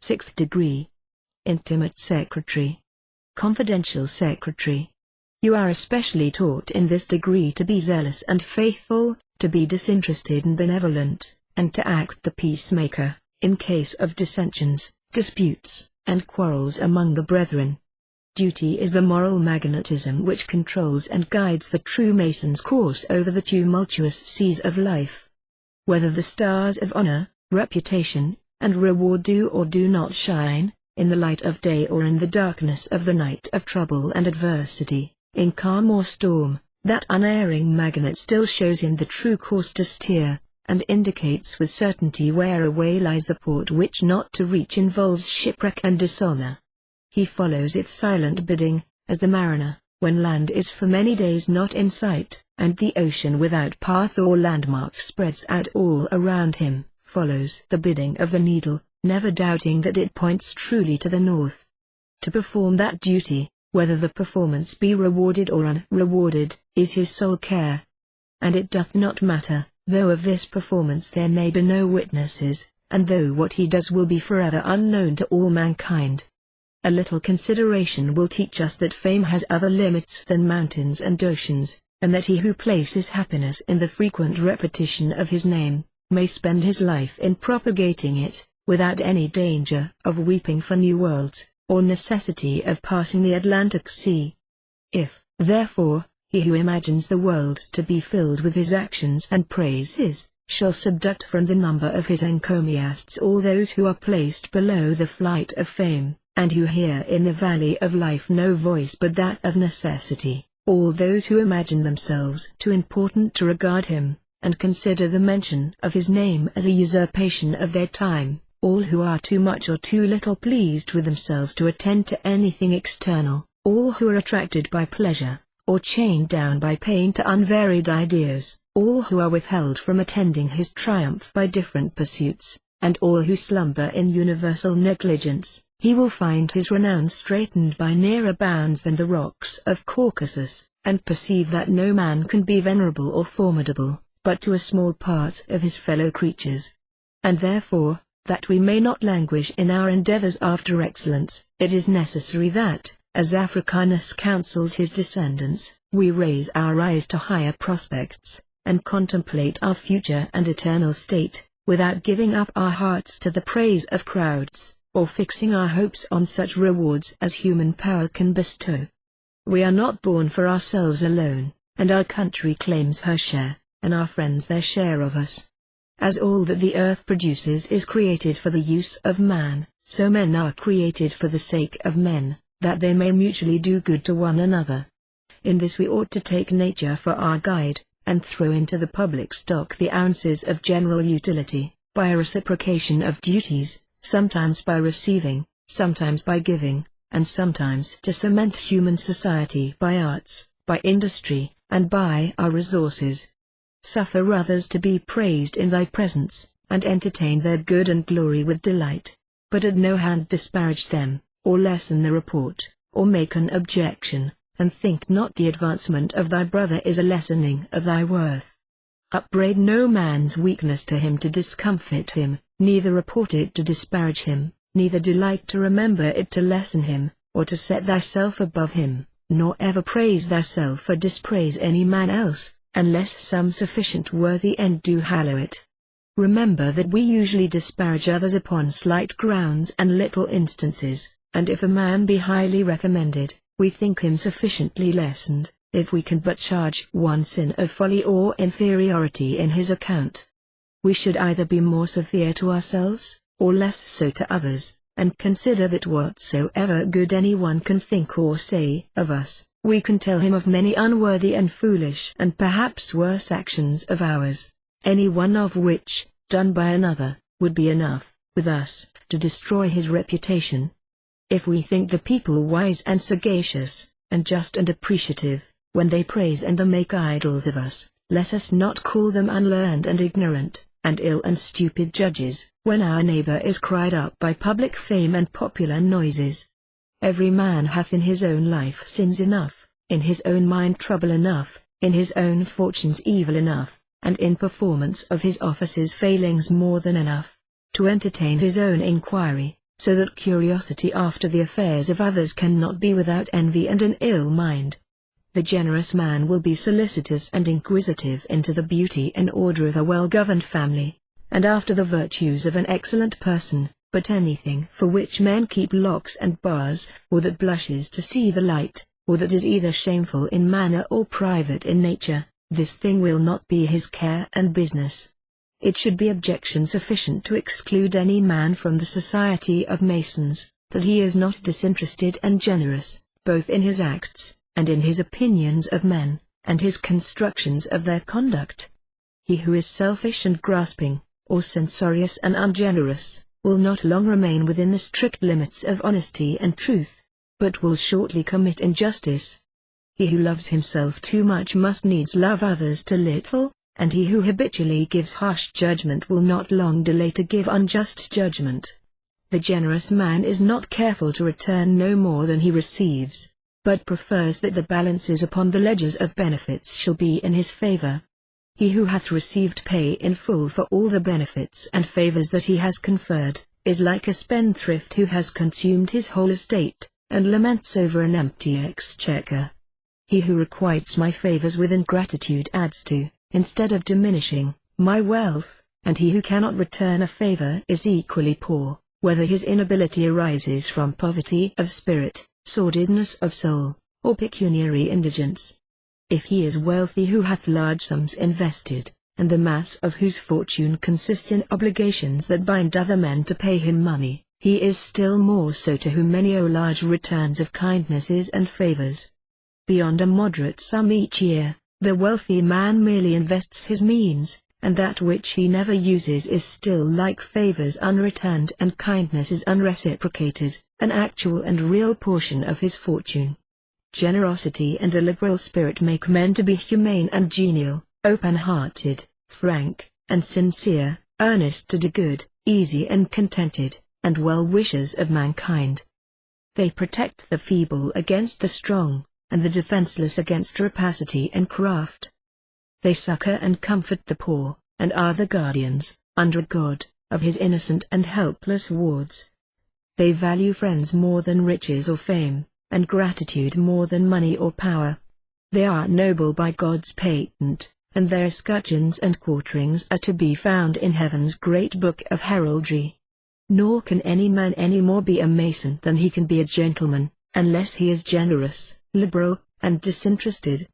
Sixth degree. Intimate secretary. Confidential secretary. You are especially taught in this degree to be zealous and faithful, to be disinterested and benevolent, and to act the peacemaker, in case of dissensions, disputes, and quarrels among the brethren. Duty is the moral magnetism which controls and guides the true Mason's course over the tumultuous seas of life. Whether the stars of honor, reputation, and reward do or do not shine, in the light of day or in the darkness of the night of trouble and adversity, in calm or storm, that unerring magnet still shows him the true course to steer, and indicates with certainty where away lies the port which not to reach involves shipwreck and dishonor. He follows its silent bidding, as the mariner, when land is for many days not in sight, and the ocean without path or landmark spreads out all around him, follows the bidding of the needle, never doubting that it points truly to the north. To perform that duty, whether the performance be rewarded or unrewarded, is his sole care. And it doth not matter, though of this performance there may be no witnesses, and though what he does will be forever unknown to all mankind. A little consideration will teach us that fame has other limits than mountains and oceans, and that he who places happiness in the frequent repetition of his name, may spend his life in propagating it, without any danger of weeping for new worlds, or necessity of passing the Atlantic Sea. If, therefore, he who imagines the world to be filled with his actions and praises, shall subduct from the number of his encomiasts all those who are placed below the flight of fame, and who hear in the valley of life no voice but that of necessity, all those who imagine themselves too important to regard him, and consider the mention of his name as a usurpation of their time, all who are too much or too little pleased with themselves to attend to anything external, all who are attracted by pleasure, or chained down by pain to unvaried ideas, all who are withheld from attending his triumph by different pursuits, and all who slumber in universal negligence, he will find his renown straitened by nearer bounds than the rocks of Caucasus, and perceive that no man can be venerable or formidable, but to a small part of his fellow creatures. And therefore, that we may not languish in our endeavors after excellence, it is necessary that, as Africanus counsels his descendants, we raise our eyes to higher prospects, and contemplate our future and eternal state, without giving up our hearts to the praise of crowds, or fixing our hopes on such rewards as human power can bestow. We are not born for ourselves alone, and our country claims her share, and our friends their share of us. As all that the earth produces is created for the use of man, so men are created for the sake of men, that they may mutually do good to one another. In this we ought to take nature for our guide, and throw into the public stock the ounces of general utility, by a reciprocation of duties, sometimes by receiving, sometimes by giving, and sometimes to cement human society by arts, by industry, and by our resources. Suffer others to be praised in thy presence, and entertain their good and glory with delight. But at no hand disparage them, or lessen the report, or make an objection, and think not the advancement of thy brother is a lessening of thy worth. Upbraid no man's weakness to him to discomfit him, neither report it to disparage him, neither delight to remember it to lessen him, or to set thyself above him, nor ever praise thyself or dispraise any man else, unless some sufficient worthy end do hallow it. Remember that we usually disparage others upon slight grounds and little instances, and if a man be highly recommended, we think him sufficiently lessened, if we can but charge one sin of folly or inferiority in his account. We should either be more severe to ourselves, or less so to others, and consider that whatsoever good anyone can think or say of us, we can tell him of many unworthy and foolish and perhaps worse actions of ours, any one of which, done by another, would be enough, with us, to destroy his reputation. If we think the people wise and sagacious, and just and appreciative, when they praise and make idols of us, let us not call them unlearned and ignorant, and ill and stupid judges, when our neighbor is cried up by public fame and popular noises. Every man hath in his own life sins enough, in his own mind trouble enough, in his own fortunes evil enough, and in performance of his offices failings more than enough, to entertain his own inquiry, so that curiosity after the affairs of others cannot be without envy and an ill mind. The generous man will be solicitous and inquisitive into the beauty and order of a well-governed family, and after the virtues of an excellent person, but anything for which men keep locks and bars, or that blushes to see the light, or that is either shameful in manner or private in nature, this thing will not be his care and business. It should be objection sufficient to exclude any man from the society of Masons, that he is not disinterested and generous, both in his acts, and in his opinions of men, and his constructions of their conduct. He who is selfish and grasping, or censorious and ungenerous, will not long remain within the strict limits of honesty and truth, but will shortly commit injustice. He who loves himself too much must needs love others too little, and he who habitually gives harsh judgment will not long delay to give unjust judgment. The generous man is not careful to return no more than he receives, but prefers that the balances upon the ledgers of benefits shall be in his favor. He who hath received pay in full for all the benefits and favors that he has conferred, is like a spendthrift who has consumed his whole estate, and laments over an empty exchequer. He who requites my favors with ingratitude adds to, instead of diminishing, my wealth, and he who cannot return a favor is equally poor, whether his inability arises from poverty of spirit, sordidness of soul, or pecuniary indigence. If he is wealthy who hath large sums invested, and the mass of whose fortune consists in obligations that bind other men to pay him money, he is still more so to whom many owe large returns of kindnesses and favors. Beyond a moderate sum each year, the wealthy man merely invests his means, and that which he never uses is still like favors unreturned and kindnesses unreciprocated, an actual and real portion of his fortune. Generosity and a liberal spirit make men to be humane and genial, open-hearted, frank, and sincere, earnest to do good, easy and contented, and well-wishers of mankind. They protect the feeble against the strong, and the defenseless against rapacity and craft. They succor and comfort the poor, and are the guardians, under God, of his innocent and helpless wards. They value friends more than riches or fame, and gratitude more than money or power. They are noble by God's patent, and their escutcheons and quarterings are to be found in heaven's great book of heraldry. Nor can any man any more be a Mason than he can be a gentleman, unless he is generous, liberal, and disinterested.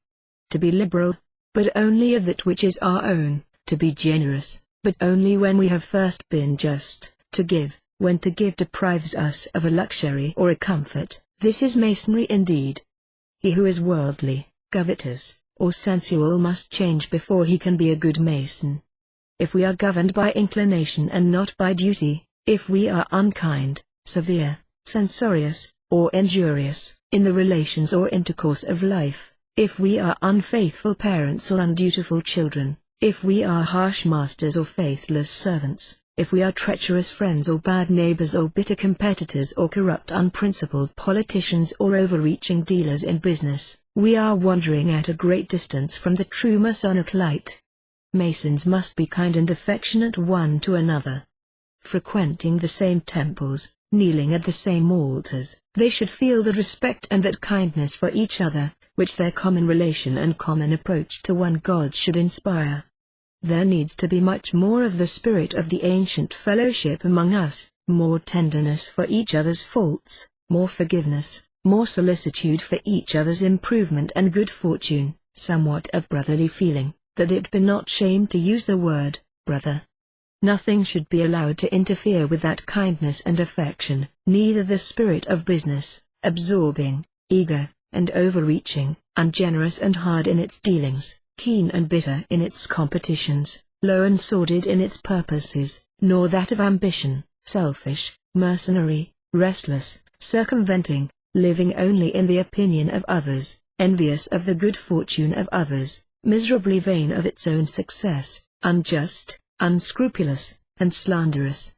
To be liberal, but only of that which is our own; to be generous, but only when we have first been just; to give, when to give deprives us of a luxury or a comfort. This is Masonry indeed. He who is worldly, covetous, or sensual must change before he can be a good Mason. If we are governed by inclination and not by duty, if we are unkind, severe, censorious, or injurious, in the relations or intercourse of life, if we are unfaithful parents or undutiful children, if we are harsh masters or faithless servants, if we are treacherous friends or bad neighbors or bitter competitors or corrupt unprincipled politicians or overreaching dealers in business, we are wandering at a great distance from the true Masonic light. Masons must be kind and affectionate one to another. Frequenting the same temples, kneeling at the same altars, they should feel that respect and that kindness for each other, which their common relation and common approach to one God should inspire. There needs to be much more of the spirit of the ancient fellowship among us, more tenderness for each other's faults, more forgiveness, more solicitude for each other's improvement and good fortune, somewhat of brotherly feeling, that it be not shame to use the word brother. Nothing should be allowed to interfere with that kindness and affection, neither the spirit of business, absorbing, eager, and overreaching, ungenerous and hard in its dealings, keen and bitter in its competitions, low and sordid in its purposes, nor that of ambition, selfish, mercenary, restless, circumventing, living only in the opinion of others, envious of the good fortune of others, miserably vain of its own success, unjust, unscrupulous, and slanderous.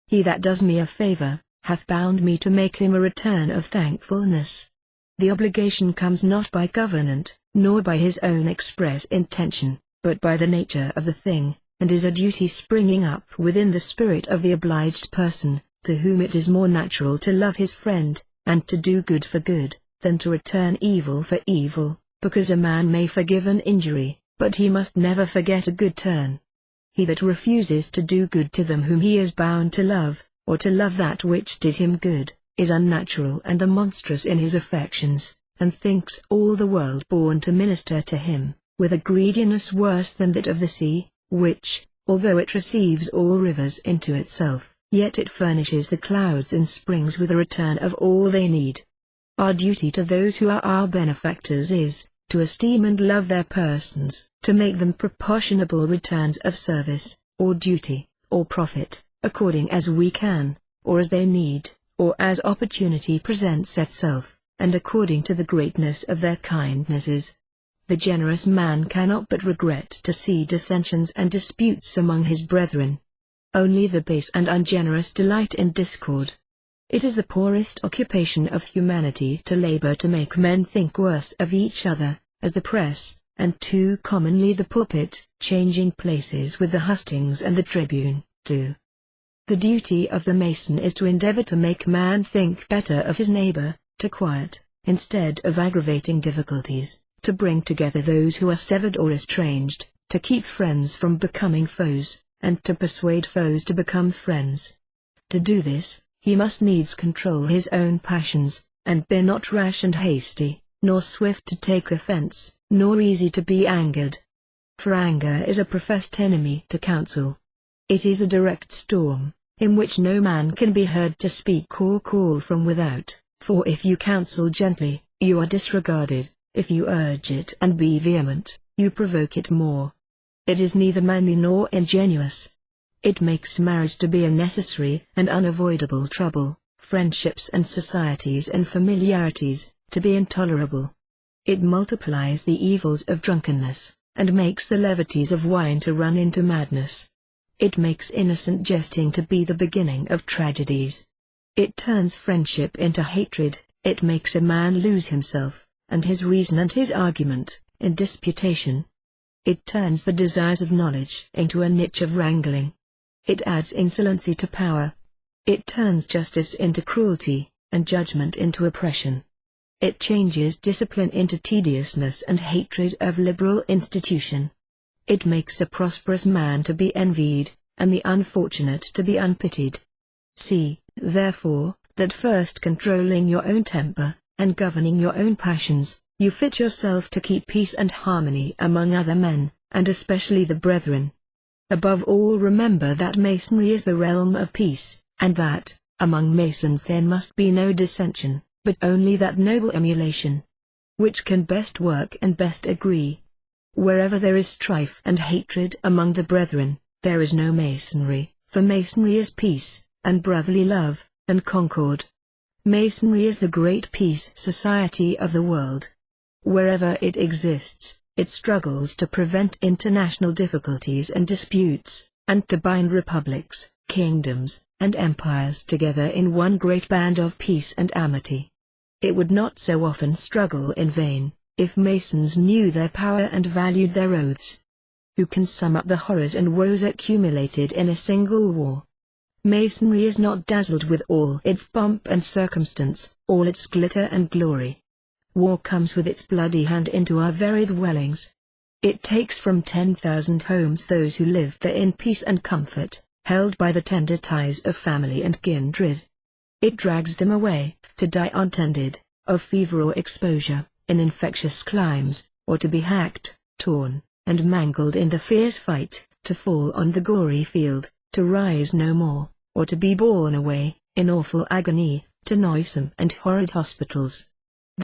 He that does me a favor, hath bound me to make him a return of thankfulness. The obligation comes not by covenant, nor by his own express intention, but by the nature of the thing, and is a duty springing up within the spirit of the obliged person, to whom it is more natural to love his friend, and to do good for good, than to return evil for evil, because a man may forgive an injury, but he must never forget a good turn. He that refuses to do good to them whom he is bound to love, or to love that which did him good, is unnatural and monstrous in his affections, and thinks all the world born to minister to him, with a greediness worse than that of the sea, which, although it receives all rivers into itself, yet it furnishes the clouds and springs with a return of all they need. Our duty to those who are our benefactors is, to esteem and love their persons, to make them proportionable returns of service, or duty, or profit, according as we can, or as they need, or as opportunity presents itself, and according to the greatness of their kindnesses. The generous man cannot but regret to see dissensions and disputes among his brethren. Only the base and ungenerous delight in discord. It is the poorest occupation of humanity to labor to make men think worse of each other, as the press, and too commonly the pulpit, changing places with the hustings and the tribune, do. The duty of the Mason is to endeavor to make man think better of his neighbor, to quiet, instead of aggravating difficulties, to bring together those who are severed or estranged, to keep friends from becoming foes, and to persuade foes to become friends. To do this, he must needs control his own passions, and be not rash and hasty, nor swift to take offense, nor easy to be angered. For anger is a professed enemy to counsel. It is a direct storm, in which no man can be heard to speak or call from without, for if you counsel gently, you are disregarded, if you urge it and be vehement, you provoke it more. It is neither manly nor ingenious. It makes marriage to be a necessary and unavoidable trouble, friendships and societies and familiarities, to be intolerable. It multiplies the evils of drunkenness, and makes the levities of wine to run into madness. It makes innocent jesting to be the beginning of tragedies. It turns friendship into hatred, it makes a man lose himself, and his reason and his argument, in disputation. It turns the desires of knowledge into a niche of wrangling. It adds insolency to power. It turns justice into cruelty, and judgment into oppression. It changes discipline into tediousness and hatred of liberal institution. It makes a prosperous man to be envied, and the unfortunate to be unpitied. See, therefore, that first controlling your own temper, and governing your own passions, you fit yourself to keep peace and harmony among other men, and especially the brethren. Above all remember that Masonry is the realm of peace, and that, among Masons there must be no dissension, but only that noble emulation, which can best work and best agree. Wherever there is strife and hatred among the brethren, there is no Masonry, for Masonry is peace, and brotherly love, and concord. Masonry is the great peace society of the world. Wherever it exists, it struggles to prevent international difficulties and disputes, and to bind republics, kingdoms, and empires together in one great band of peace and amity. It would not so often struggle in vain, if Masons knew their power and valued their oaths. Who can sum up the horrors and woes accumulated in a single war? Masonry is not dazzled with all its pomp and circumstance, all its glitter and glory. War comes with its bloody hand into our very dwellings. It takes from 10,000 homes those who live there in peace and comfort, held by the tender ties of family and kindred. It drags them away, to die untended, of fever or exposure, in infectious climes, or to be hacked, torn, and mangled in the fierce fight, to fall on the gory field, to rise no more, or to be borne away, in awful agony, to noisome and horrid hospitals.